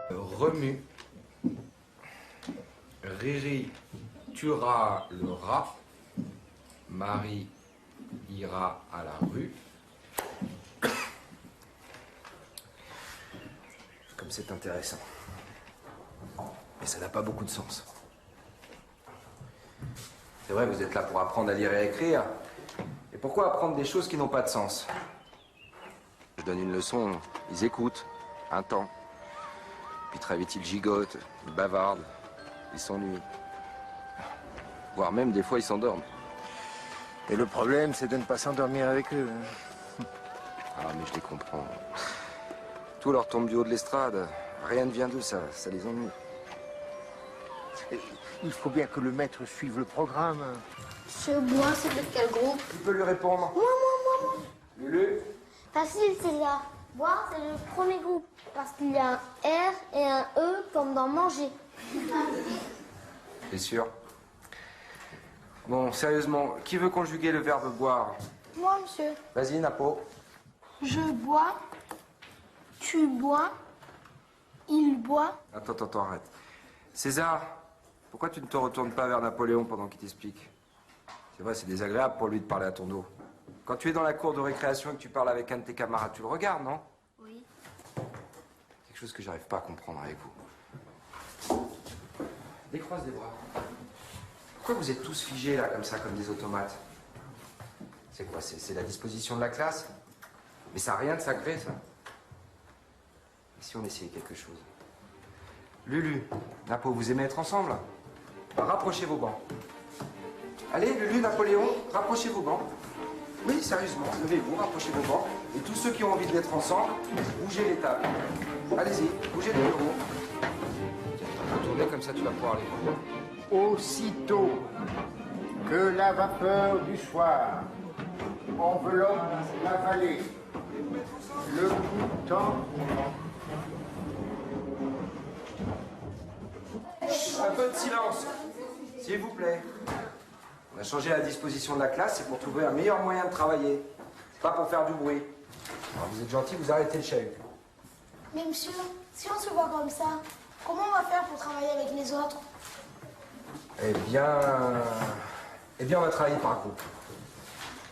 Remue. Riri tuera le rat. Marie ira à la rue. Comme c'est intéressant. Mais ça n'a pas beaucoup de sens. C'est vrai, vous êtes là pour apprendre à lire et à écrire. Et pourquoi apprendre des choses qui n'ont pas de sens? Je donne une leçon, ils écoutent, un temps. Puis très vite, ils gigotent, ils bavardent, ils s'ennuient. Voire même, des fois, ils s'endorment. Et le problème, c'est de ne pas s'endormir avec eux. Ah, mais je les comprends. Tout leur tombe du haut de l'estrade. Rien ne vient d'eux, ça les ennuie. Et il faut bien que le maître suive le programme. Monsieur Bois, c'est de quel groupe? Tu peux lui répondre. Moi. Lulu. Facile, César. Bois, c'est le premier groupe. Parce qu'il y a un R et un E comme dans manger. T'es sûr? Bon, sérieusement, qui veut conjuguer le verbe boire? Moi, monsieur. Vas-y, Napo. Je bois. Tu bois. Il boit. Attends, arrête. César, pourquoi tu ne te retournes pas vers Napoléon pendant qu'il t'explique? C'est vrai, c'est désagréable pour lui de parler à ton dos. Quand tu es dans la cour de récréation et que tu parles avec un de tes camarades, tu le regardes, non? Oui. Quelque chose que j'arrive pas à comprendre avec vous. Décroise les bras. Pourquoi vous êtes tous figés là, comme ça, comme des automates? C'est quoi? C'est la disposition de la classe? Mais ça n'a rien de sacré, ça. Et si on essayait quelque chose? Lulu, Napo, vous aimez être ensemble? Bah, rapprochez vos bancs. Allez, Lulu, Napoléon, rapprochez vos bancs. Oui, sérieusement, levez-vous, rapprochez vos bancs. Et tous ceux qui ont envie d'être ensemble, bougez les tables. Allez-y, bougez les bureaux. Retournez, comme ça tu vas pouvoir les voir. Aussitôt que la vapeur du soir enveloppe la vallée, le temps... Un peu de silence, s'il vous plaît. On a changé la disposition de la classe, c'est pour trouver un meilleur moyen de travailler. C'est pas pour faire du bruit. Alors vous êtes gentil, vous arrêtez le chahut. Mais monsieur, si on se voit comme ça, comment on va faire pour travailler avec les autres? Eh bien, on va travailler par groupe.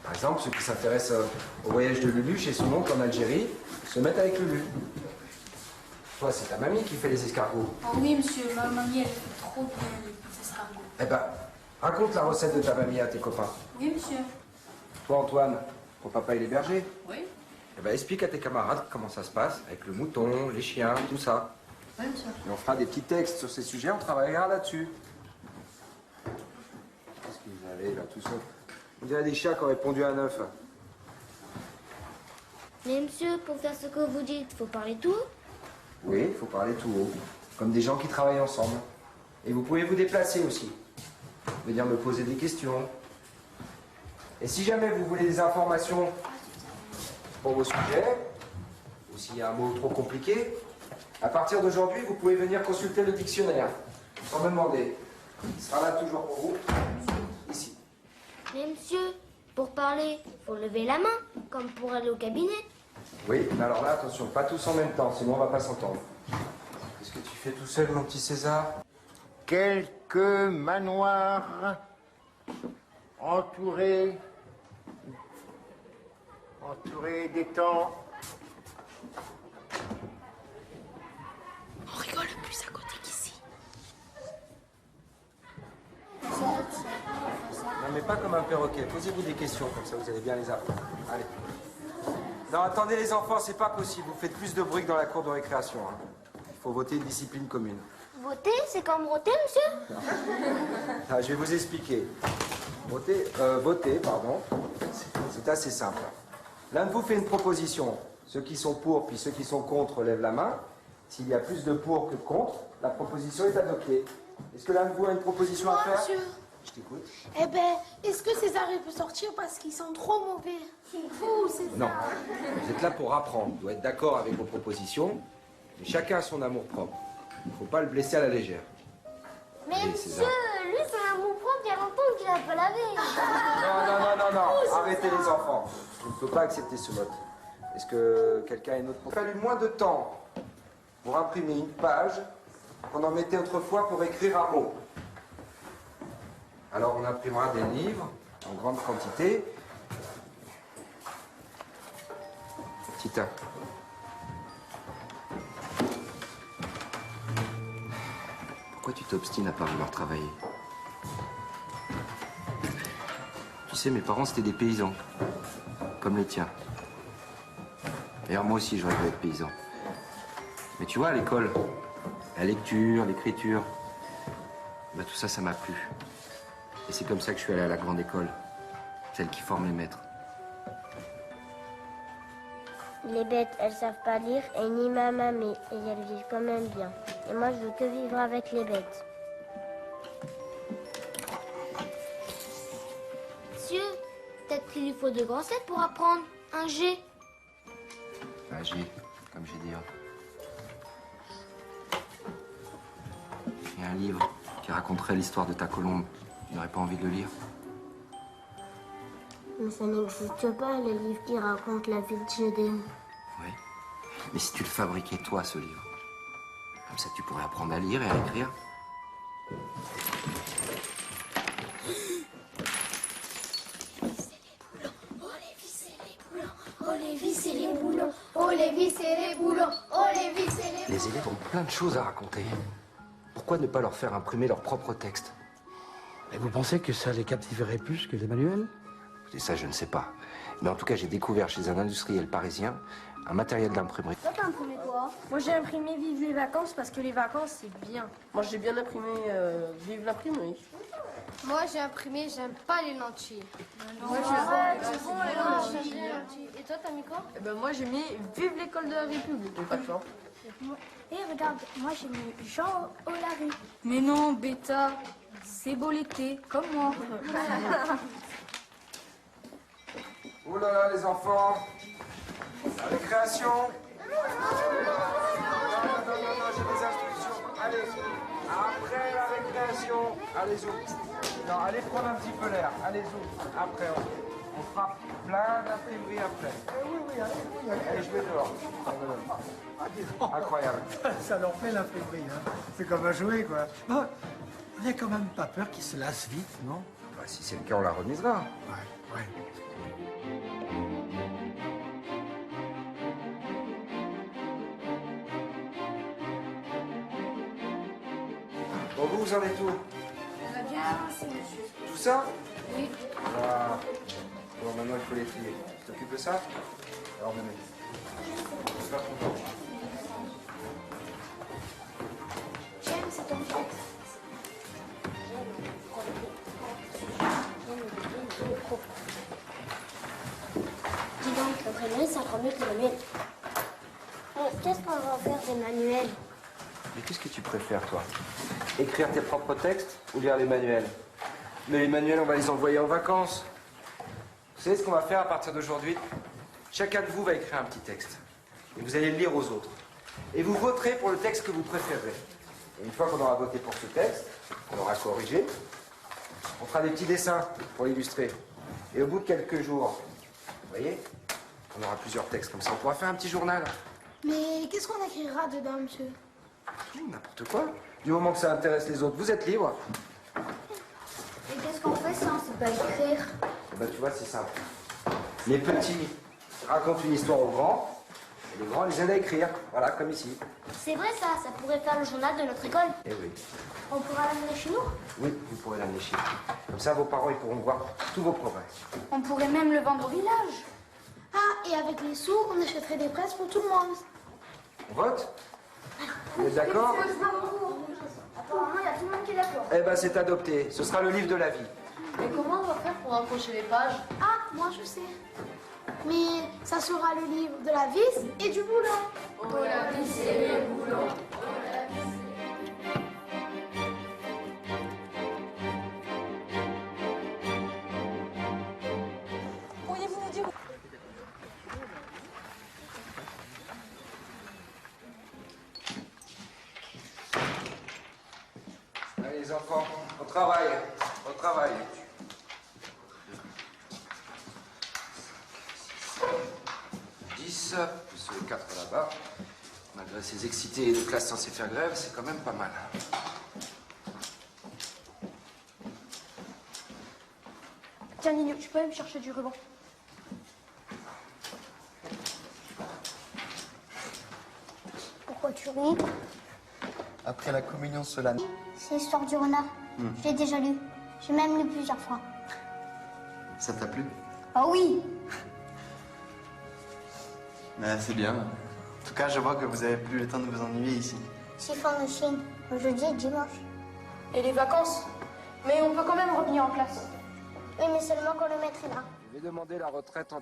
Par exemple, ceux qui s'intéressent au voyage de Lulu chez son oncle en Algérie se mettent avec Lulu. Toi, c'est ta mamie qui fait les escargots. Oh oui, monsieur, ma mamie, elle fait trop bien les escargots. Eh ben, raconte la recette de ta mamie à tes copains. Oui, monsieur. Toi, Antoine, ton papa il est berger. Oui. Eh ben, explique à tes camarades comment ça se passe avec le mouton, les chiens, tout ça. Oui, monsieur. Et on fera des petits textes sur ces sujets, on travaillera là-dessus. Qu'est-ce que vous avez là, tout ça? On dirait des chats qui ont répondu à un œuf. Mais monsieur, pour faire ce que vous dites, faut parler tout. Oui, il faut parler tout haut, comme des gens qui travaillent ensemble. Et vous pouvez vous déplacer aussi. Venir me poser des questions. Et si jamais vous voulez des informations pour vos sujets, ou s'il y a un mot trop compliqué, à partir d'aujourd'hui, vous pouvez venir consulter le dictionnaire, sans me demander. Il sera là toujours pour vous, ici. Mais monsieur, pour parler, faut lever la main, comme pour aller au cabinet. Oui, mais alors là, attention, pas tous en même temps, sinon on va pas s'entendre. Qu'est-ce que tu fais tout seul, mon petit César? Quelques manoirs entourés d'étangs. On rigole plus à côté qu'ici. Non, mais pas comme un perroquet. Posez-vous des questions, comme ça vous allez bien les apprendre. Allez. Non, attendez les enfants, c'est pas possible. Vous faites plus de bruit que dans la cour de récréation. Hein. Il faut voter une discipline commune. Voter, c'est comme voter, monsieur? Ah, je vais vous expliquer. Voter, pardon, c'est assez simple. L'un de vous fait une proposition. Ceux qui sont pour, puis ceux qui sont contre lèvent la main. S'il y a plus de pour que de contre, la proposition est adoptée. Est-ce que l'un de vous a une proposition à faire? Monsieur. Je t'écoute. Eh ben, est-ce que César il peut sortir parce qu'ils sont trop mauvais? C'est fou, César. Non. Vous êtes là pour apprendre. Vous doit être d'accord avec vos propositions. Mais chacun a son amour-propre. Il ne faut pas le blesser à la légère. Mais Allez, monsieur, César. lui, c'est un bon propre, il y a longtemps qu'il a pas lavé. Non. Arrêtez les enfants. Je ne peux pas accepter ce vote. Est-ce que quelqu'un a une autre proposition? Il a fallu moins de temps pour imprimer une page qu'on en mettait autrefois pour écrire un mot. Alors on imprimera des livres en grande quantité. Tita. Pourquoi tu t'obstines à pas vouloir travailler? Tu sais, mes parents, c'était des paysans. Comme les tiens. D'ailleurs, moi aussi, j'aurais voulu être paysan. Mais tu vois, à l'école, la lecture, l'écriture, bah, tout ça, ça m'a plu. Et c'est comme ça que je suis allé à la grande école. Celle qui forme les maîtres. Les bêtes, elles savent pas lire et ni ma mamie, et elles vivent quand même bien. Et moi, je veux que vivre avec les bêtes. Monsieur, peut-être qu'il lui faut 2 grossettes pour apprendre un G. Un G, comme j'ai dit. Il y a un livre qui raconterait l'histoire de ta colombe. Tu n'aurais pas envie de le lire? Mais ça n'existe pas, le livre qui raconte la vie de Gédéon. Oui. Mais si tu le fabriquais, toi, ce livre, comme ça, tu pourrais apprendre à lire et à écrire. Les élèves ont plein de choses à raconter. Pourquoi ne pas leur faire imprimer leur propre texte? Et vous pensez que ça les captiverait plus que les manuels? Et ça, je ne sais pas. Mais en tout cas, j'ai découvert chez un industriel parisien un matériel d'imprimerie. Toi, t'as imprimé quoi? Moi, j'ai imprimé Vive les vacances parce que les vacances, c'est bien. Moi, j'ai bien imprimé Vive l'imprimerie. Moi, j'ai imprimé J'aime pas les lentilles. Moi, c'est bon, les lentilles. Et toi, t'as mis quoi? Eh ben, moi, j'ai mis Vive l'école de la République. J'ai pas de chance. Et regarde, moi, j'ai mis Jean Olary. Mais non, bêta, c'est beau l'été, comme moi. Oh là là, les enfants! La récréation! Non, j'ai des instructions. Allez, après la récréation, allez-y. Non, allez prendre un petit peu l'air. Allez-y. Après, on fera plein d'imprimeries après. Oui, allez, je vais dehors. Incroyable. Ça leur fait l'imprimerie, hein. C'est comme un jouet, quoi. Oh, on n'a quand même pas peur qu'ils se lassent vite, non? Bah, si c'est le cas, on la remisera. Ouais. Bon, vous en êtes où? Bien, c'est monsieur. Tout ça? Oui. Voilà. Bon, maintenant, il faut les trier. Tu t'occupes de ça? Alors, venez. C'est pas content. J'aime cet enfant. Dis donc, l'imprimerie, c'est encore mieux que le manuel. Qu'est-ce qu'on va faire des manuels? Mais qu'est-ce que tu préfères, toi? Écrire tes propres textes ou lire les manuels? Mais les manuels, on va les envoyer en vacances. Vous savez ce qu'on va faire à partir d'aujourd'hui? Chacun de vous va écrire un petit texte. Et vous allez le lire aux autres. Et vous voterez pour le texte que vous préférez. Et une fois qu'on aura voté pour ce texte, qu'on aura corrigé, on fera des petits dessins pour l'illustrer. Et au bout de quelques jours, vous voyez, on aura plusieurs textes comme ça. On pourra faire un petit journal. Mais qu'est-ce qu'on écrira dedans, monsieur? Tout, n'importe quoi. Du moment que ça intéresse les autres, vous êtes libre. Et qu'est-ce qu'on fait si on sait pas écrire? Eh ben, tu vois, c'est simple. Les petits racontent une histoire aux grands, et les grands les aident à écrire. Voilà, comme ici. C'est vrai ça pourrait faire le journal de notre école. Eh oui. On pourra l'amener chez nous? Oui, vous pourrez l'amener chez vous. Comme ça, vos parents, ils pourront voir tous vos progrès. On pourrait même le vendre au village. Ah, et avec les sous, on achèterait des presses pour tout le monde. On vote? Vous êtes d'accord? Apparemment, il y a tout le monde qui est d'accord. Eh ben, c'est adopté. Ce sera le livre de la vie. Et comment on va faire pour accrocher les pages? Ah, moi, je sais. Mais ça sera le livre de la vis et du boulot. Oh, la vis et le boulot. Pourriez-vous nous dire... Allez, les enfants, au travail. Au travail. 10, plus les 4 là-bas. Malgré ces excités de classe censés faire grève, c'est quand même pas mal. Tiens, Nino, tu peux aller me chercher du ruban? Pourquoi tu ris? Après la communion solennelle. C'est l'histoire du renard. Je l'ai déjà lu. J'ai même lu plusieurs fois. Ça t'a plu? Ah oui! C'est bien. En tout cas, je vois que vous avez plus le temps de vous ennuyer ici. Chiffon de Chine, jeudi et dimanche. Et les vacances? Mais on peut quand même revenir en classe. Oui, mais seulement quand le maître est là. Je vais demander la retraite en